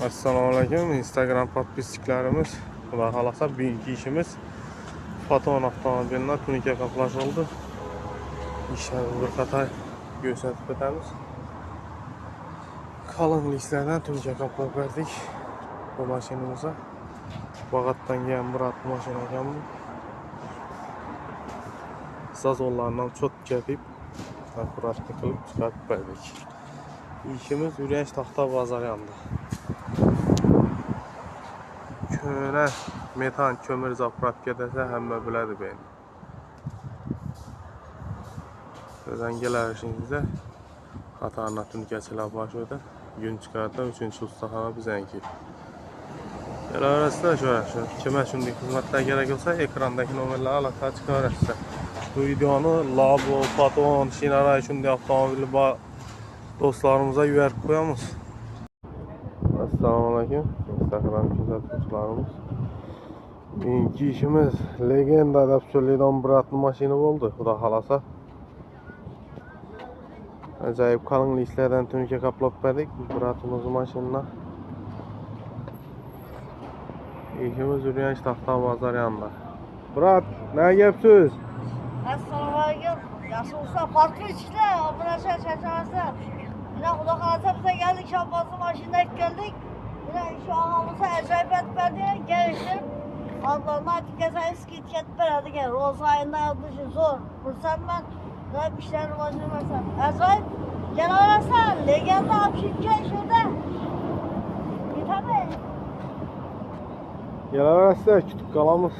Assalomualaykum Instagram podpisчикларimiz. Xudo xolasa bugungi ishimiz Foton avtomobilini tunika qoplash oldu. İşimiz bir qator ko'rsatib o'tamiz. Qalin listlardan tunika qoplab berdik. Bu mashinamizga Bag'atdan kelgan Murat mashina ekan bu. Sazonlardan cho'tka deb akkuratlik qilib chiqarib berdik. İşimiz Ürgenç Taxta Bazar yanında. Köne metan kömür zapravka dese hamma biladi beni. Sizden gelir işinizde Xatarına tunikachilar başladı. Gün çıkardı 3. ustaxona bizanki. Gelir arasida şu kime shunday xizmatlar kerak bo'lsa ekrandagi nomerlarga aloqa chiqarasiz. Bu videoni Labo, Foton, Shinara shunday avtomobil bor do'stlarimizga yuborib qo'yamiz. Assalomu alaykum Instagram kuzatuvchilarimiz. Bugungi ishimiz legenda deb so'raydigan bir atlı mashina bo'ldi. Xudo xolasa. Ajoyib qalin listlardan tunika qoplab berdik. Bir atımız mashinani. İşimiz Ürgenç Taxta Bazar yanında. Murat, ne gapsiz? Assalomu alaykum. Yaxshi bo'lsa, farqli ishlar, obunachilar charchamasdan. Yine Xudo xolasa biza geldik, Shabbozni mashinada keldik. Yine shu og'amizga ajoyib aytib berdi, kelishib. Allohdan aytgasangiz ketib beradigan. Ro'z oyindan o'tishi zo'r. Xursandman. Deb ishlar rivojlanmasin. Ajoyib. Kelaversan, legenda olib chiqqan shunda. Yetaman. Kelaverasizlar, kutib qolamiz.